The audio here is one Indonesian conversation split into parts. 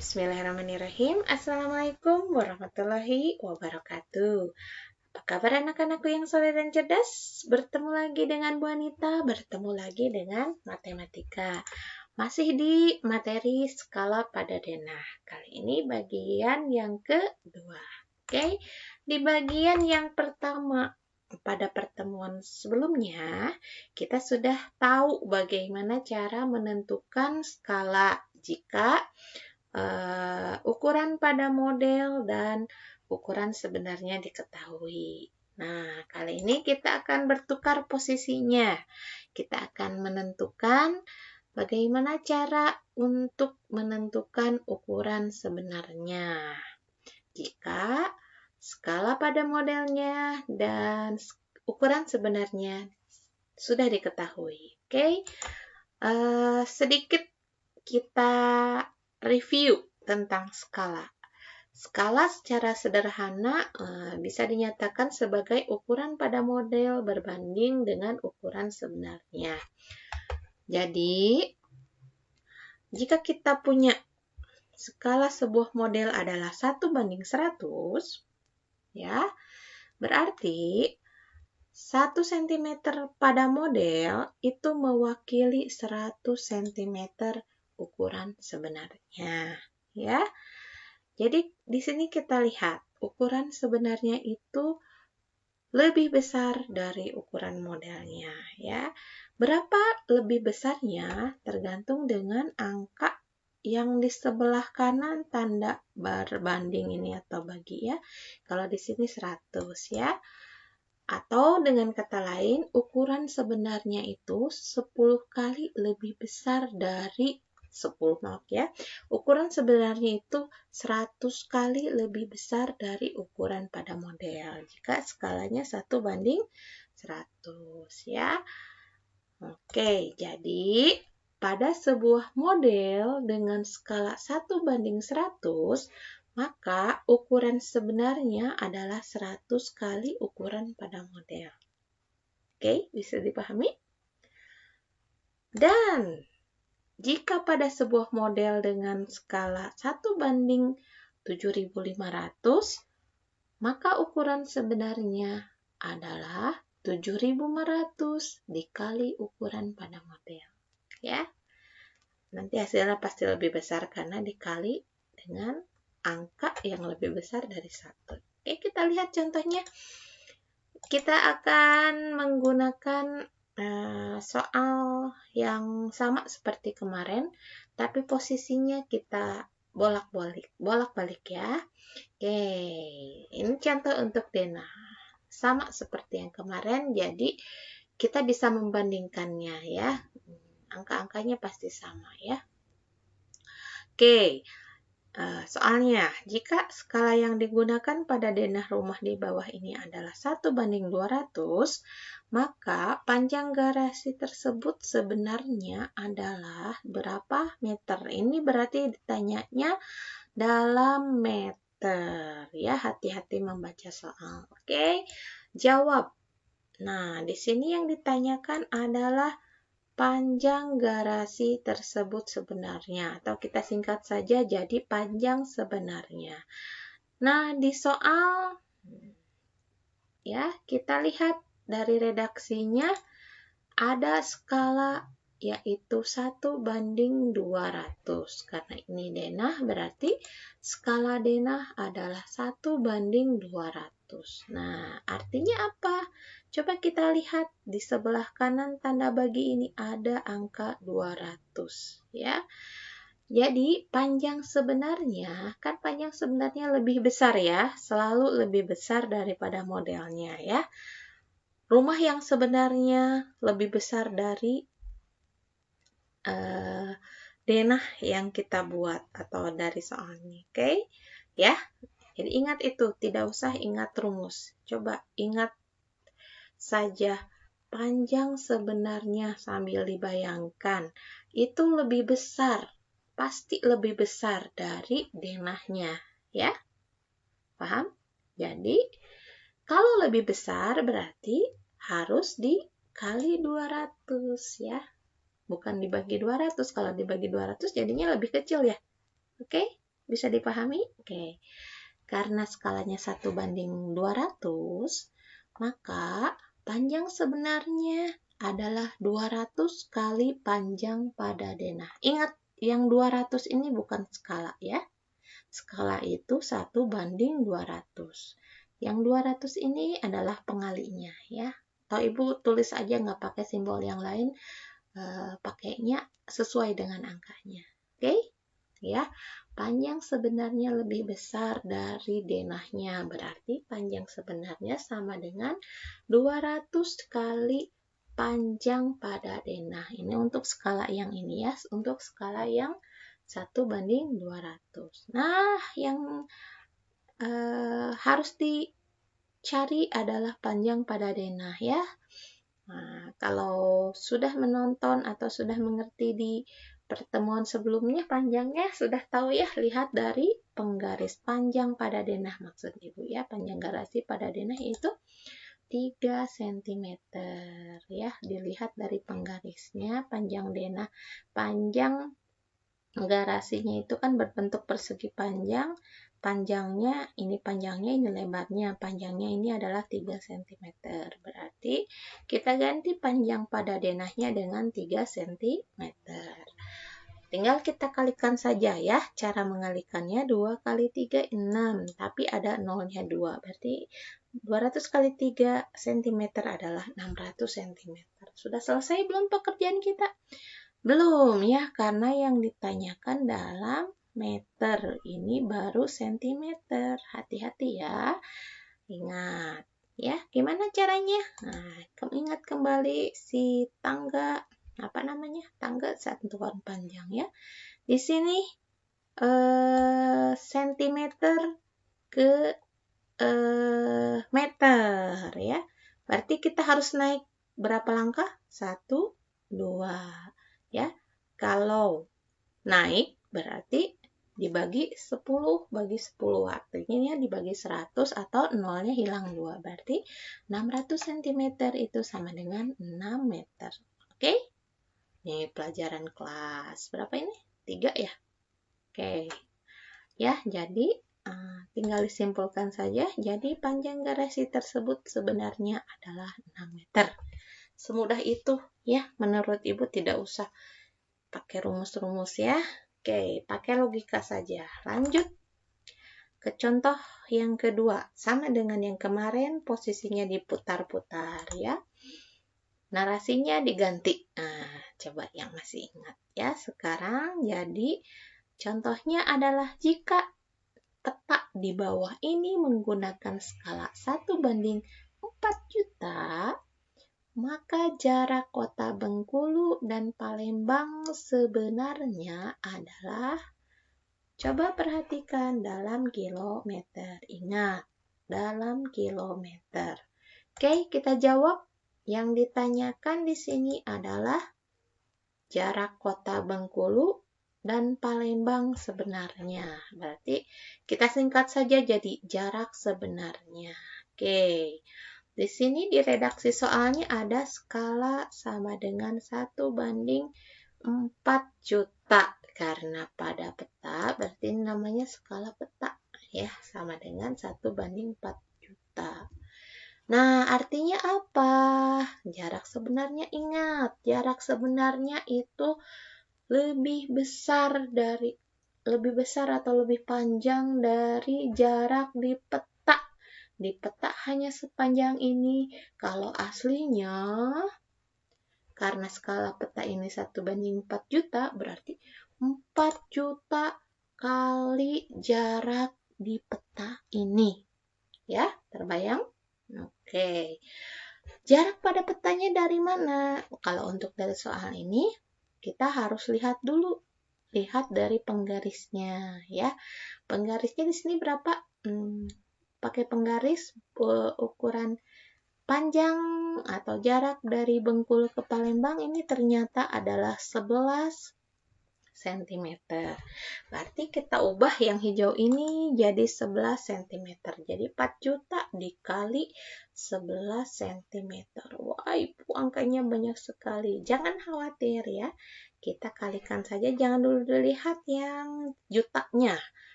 Bismillahirrahmanirrahim. Assalamualaikum warahmatullahi wabarakatuh. Apa kabar anak-anakku yang soleh dan cerdas? Bertemu lagi dengan Bu Anita, bertemu lagi dengan matematika. Masih di materi skala pada denah. Kali ini bagian yang kedua. Oke, di bagian yang pertama, pada pertemuan sebelumnya, kita sudah tahu bagaimana cara menentukan skala jika ukuran pada model dan ukuran sebenarnya diketahui. Nah, kali ini kita akan bertukar posisinya. Kita akan menentukan bagaimana cara untuk menentukan ukuran sebenarnya. Jika skala pada modelnya dan ukuran sebenarnya sudah diketahui. Oke, sedikit kita review tentang skala. Skala secara sederhana bisa dinyatakan sebagai ukuran pada model berbanding dengan ukuran sebenarnya. Jadi, jika kita punya skala sebuah model adalah 1:100, ya, berarti 1 cm pada model itu mewakili 100 cm ukuran sebenarnya, ya. Jadi di sini kita lihat ukuran sebenarnya itu lebih besar dari ukuran modelnya, ya. Berapa lebih besarnya tergantung dengan angka yang di sebelah kanan tanda berbanding ini atau bagi, ya. Kalau di sini 100, ya. Atau dengan kata lain, ukuran sebenarnya itu 10 kali lebih besar dari 10, maaf ya. Ukuran sebenarnya itu 100 kali lebih besar dari ukuran pada model. Jika skalanya 1:100, ya. Oke, jadi pada sebuah model dengan skala 1:100, maka ukuran sebenarnya adalah 100 kali ukuran pada model. Oke, bisa dipahami? Dan jika pada sebuah model dengan skala 1:7.500, maka ukuran sebenarnya adalah 7.500 dikali ukuran pada model. Ya, nanti hasilnya pasti lebih besar karena dikali dengan angka yang lebih besar dari 1. Oke, kita lihat contohnya. Kita akan menggunakan soal yang sama seperti kemarin, tapi posisinya kita bolak-balik ya. Oke, ini contoh untuk denah. Sama seperti yang kemarin, jadi kita bisa membandingkannya ya. Angka-angkanya pasti sama ya. Oke, soalnya, jika skala yang digunakan pada denah rumah di bawah ini adalah 1:200, maka panjang garasi tersebut sebenarnya adalah berapa meter? Ini berarti ditanyanya dalam meter. Ya, hati-hati membaca soal. Oke, jawab. Nah, di sini yang ditanyakan adalah panjang garasi tersebut sebenarnya, atau kita singkat saja jadi panjang sebenarnya. Nah, di soal ya, kita lihat dari redaksinya ada skala yaitu 1:200. Karena ini denah, berarti skala denah adalah 1:200. Nah, artinya apa? Coba kita lihat di sebelah kanan tanda bagi ini ada angka 200, ya. Jadi, panjang sebenarnya lebih besar ya, selalu lebih besar daripada modelnya ya. Rumah yang sebenarnya lebih besar dari denah yang kita buat atau dari soalnya, oke? Ya, jadi ingat itu, tidak usah ingat rumus. Coba ingat saja panjang sebenarnya sambil dibayangkan. Itu lebih besar, pasti lebih besar dari denahnya, ya? Paham? Jadi, kalau lebih besar berarti harus dikali 200 ya. Bukan dibagi 200. Kalau dibagi 200 jadinya lebih kecil ya. Oke? Bisa dipahami? Oke. Karena skalanya 1:200, maka panjang sebenarnya adalah 200 kali panjang pada denah. Ingat, yang 200 ini bukan skala ya. Skala itu 1:200. Yang 200 ini adalah pengalinya ya. Atau Ibu tulis aja nggak pakai simbol yang lain, pakainya sesuai dengan angkanya. Oke? Ya, panjang sebenarnya lebih besar dari denahnya. Berarti panjang sebenarnya sama dengan 200 kali panjang pada denah. Ini untuk skala yang ini ya, untuk skala yang 1:200. Nah, yang harus dicari adalah panjang pada denah ya. Nah, kalau sudah menonton atau sudah mengerti di pertemuan sebelumnya panjangnya sudah tahu ya, lihat dari penggaris panjang pada denah maksud Ibu ya. Panjang garasi pada denah itu 3 cm ya. Dilihat dari penggarisnya, panjang denah, panjang garasinya itu kan berbentuk persegi panjang. Panjangnya, ini lebarnya. Panjangnya ini adalah 3 cm. Berarti kita ganti panjang pada denahnya dengan 3 cm. Tinggal kita kalikan saja ya. Cara mengalikannya 2 kali 3, 6. Tapi ada nolnya 2. Berarti 200 kali 3 cm adalah 600 cm. Sudah selesai belum pekerjaan kita? Belum ya, karena yang ditanyakan dalam meter, ini baru sentimeter. Hati-hati ya. Ingat ya, gimana caranya? Nah, ingat kembali si tangga, apa namanya? Tangga satuan panjang ya. Di sini sentimeter ke meter ya. Berarti kita harus naik berapa langkah? 1, 2 ya. Kalau naik berarti dibagi 10, bagi 10 artinya dibagi 100 atau nolnya hilang 2. Berarti 600 cm itu sama dengan 6 meter. Oke? Ini pelajaran kelas berapa ini? 3 ya? Oke. Ya, jadi tinggal disimpulkan saja. Jadi panjang garasi tersebut sebenarnya adalah 6 meter. Semudah itu ya, menurut Ibu tidak usah pakai rumus-rumus ya. Oke, pakai logika saja. Lanjut ke contoh yang kedua. Sama dengan yang kemarin, posisinya diputar-putar ya. Narasinya diganti. Nah, coba yang masih ingat ya. Sekarang jadi contohnya adalah jika peta di bawah ini menggunakan skala 1:4 juta, maka jarak kota Bengkulu dan Palembang sebenarnya adalah, coba perhatikan, dalam kilometer. Ingat, dalam kilometer. Oke, kita jawab. Yang ditanyakan di sini adalah jarak kota Bengkulu dan Palembang sebenarnya. Berarti kita singkat saja jadi jarak sebenarnya. Oke. Di sini di redaksi soalnya ada skala sama dengan 1:4 juta. Karena pada peta berarti namanya skala peta ya, sama dengan 1:4 juta. Nah, artinya apa? Jarak sebenarnya, ingat, jarak sebenarnya itu lebih besar atau lebih panjang dari jarak di peta. Di peta hanya sepanjang ini. Kalau aslinya, karena skala peta ini 1:4 juta, berarti 4 juta kali jarak di peta ini. Ya, terbayang? Oke. Jarak pada petanya dari mana? Kalau untuk dari soal ini, kita harus lihat dulu. Lihat dari penggarisnya ya. Penggarisnya di sini berapa? Pakai penggaris ukuran panjang atau jarak dari Bengkulu ke Palembang ini ternyata adalah 11 cm. Berarti kita ubah yang hijau ini jadi 11 cm. Jadi 4 juta dikali 11 cm. Wah, Ibu, angkanya banyak sekali. Jangan khawatir ya. Kita kalikan saja, jangan dulu dilihat yang jutanya.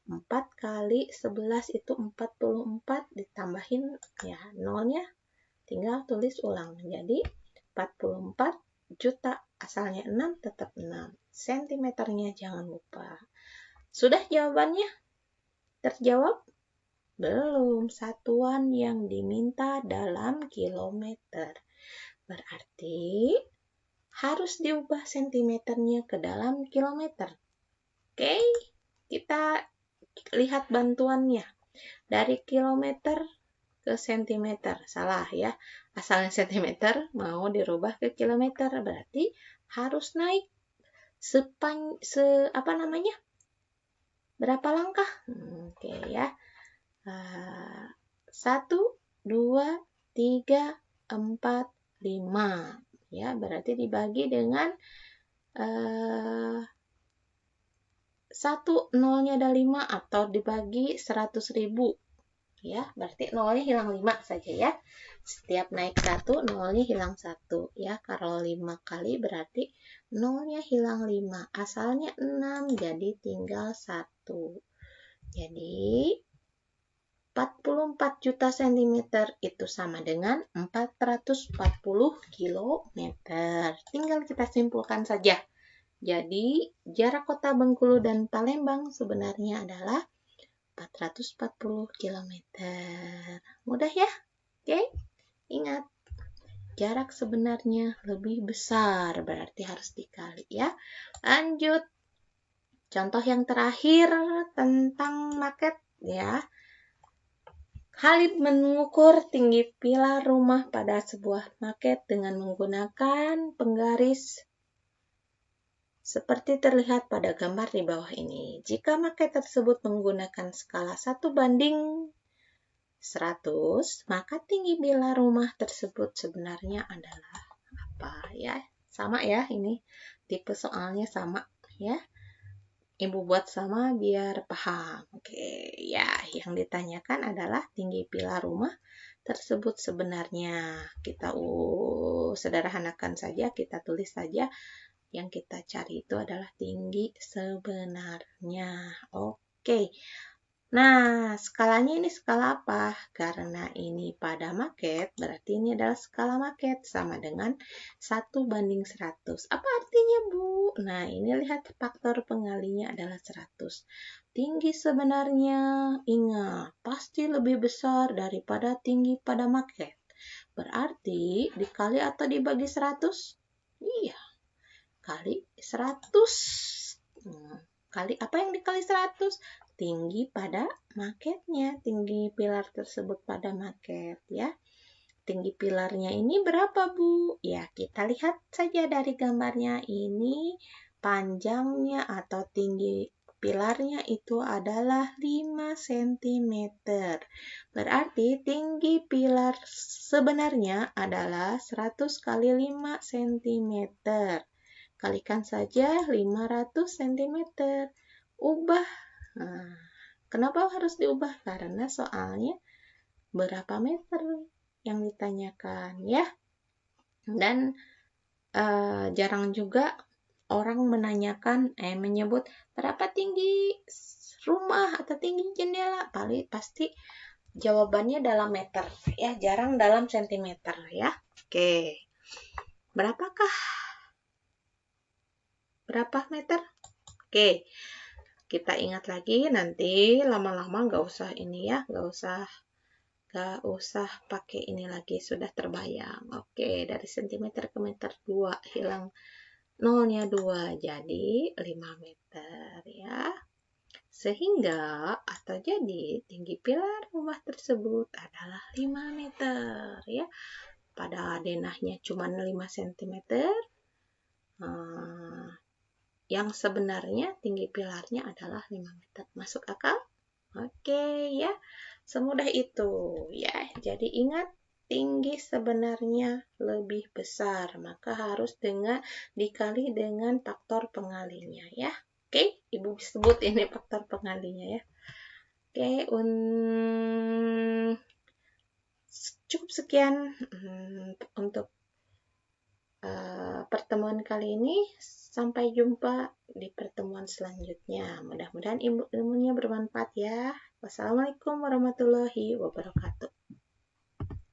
4 kali 11 itu 44, ditambahin ya nolnya, tinggal tulis ulang. Jadi 44 juta, asalnya 6 tetap 6. Sentimeternya jangan lupa. Sudah jawabannya? Terjawab? Belum. Satuan yang diminta dalam kilometer. Berarti harus diubah sentimeternya ke dalam kilometer. Oke, kita lihat bantuannya. Dari kilometer ke sentimeter. Salah ya. Asalnya sentimeter mau dirubah ke kilometer. Berarti harus naik berapa langkah? Oke ya. 1, 2, 3, 4, 5. Ya, berarti dibagi dengan 1, nolnya ada 5 atau dibagi 100.000. Ya, berarti nolnya hilang 5 saja ya. Setiap naik 1, nolnya hilang 1 ya. Kalau 5 kali berarti nolnya hilang 5. Asalnya 6, jadi tinggal 1. Jadi 44 juta sentimeter itu sama dengan 440 kilometer. Tinggal kita simpulkan saja. Jadi, jarak kota Bengkulu dan Palembang sebenarnya adalah 440 kilometer. Mudah ya? Oke? Ingat, jarak sebenarnya lebih besar, berarti harus dikali ya. Lanjut. Contoh yang terakhir tentang maket ya. Khalid mengukur tinggi pilar rumah pada sebuah maket dengan menggunakan penggaris seperti terlihat pada gambar di bawah ini. Jika maket tersebut menggunakan skala 1:100, maka tinggi pilar rumah tersebut sebenarnya adalah apa ya? Sama ya, ini tipe soalnya sama ya. Ibu buat sama biar paham. Oke, ya, yang ditanyakan adalah tinggi pilar rumah tersebut sebenarnya. Kita sederhanakan saja, kita tulis saja. Yang kita cari itu adalah tinggi sebenarnya. Oke. Nah, skalanya ini skala apa? Karena ini pada maket, berarti ini adalah skala maket sama dengan 1:100. Apa artinya, Bu? Nah, ini lihat faktor pengalinya adalah 100. Tinggi sebenarnya, ingat, pasti lebih besar daripada tinggi pada maket. Berarti dikali atau dibagi 100? Iya, kali 100. Kali apa yang dikali 100? Tinggi pada maketnya, tinggi pilar tersebut pada maket ya. Tinggi pilarnya ini berapa, Bu? Ya, kita lihat saja dari gambarnya ini panjangnya atau tinggi pilarnya itu adalah 5 cm. Berarti tinggi pilar sebenarnya adalah 100 kali 5 cm. Kalikan saja 500 cm. Ubah. Nah, kenapa harus diubah? Karena soalnya berapa meter yang ditanyakan ya. Dan jarang juga orang menyebut berapa tinggi rumah atau tinggi jendela. Pasti jawabannya dalam meter ya, jarang dalam sentimeter ya. Oke. Berapa meter? Oke. Kita ingat lagi, nanti lama-lama nggak usah ini ya, nggak usah pakai ini lagi, sudah terbayang. Oke, dari sentimeter ke meter 2, hilang nolnya 2, jadi 5 meter ya. Sehingga atau jadi tinggi pilar rumah tersebut adalah 5 meter ya. Pada denahnya cuma 5 cm. Yang sebenarnya tinggi pilarnya adalah 5 meter. Masuk akal? Oke ya, semudah itu ya. Jadi ingat, tinggi sebenarnya lebih besar, maka harus dikali dengan faktor pengalinya ya. Oke, Ibu sebut ini faktor pengalinya ya. Oke, cukup sekian untuk pertemuan kali ini. Sampai jumpa di pertemuan selanjutnya. Mudah-mudahan ilmunya bermanfaat ya. Wassalamualaikum warahmatullahi wabarakatuh.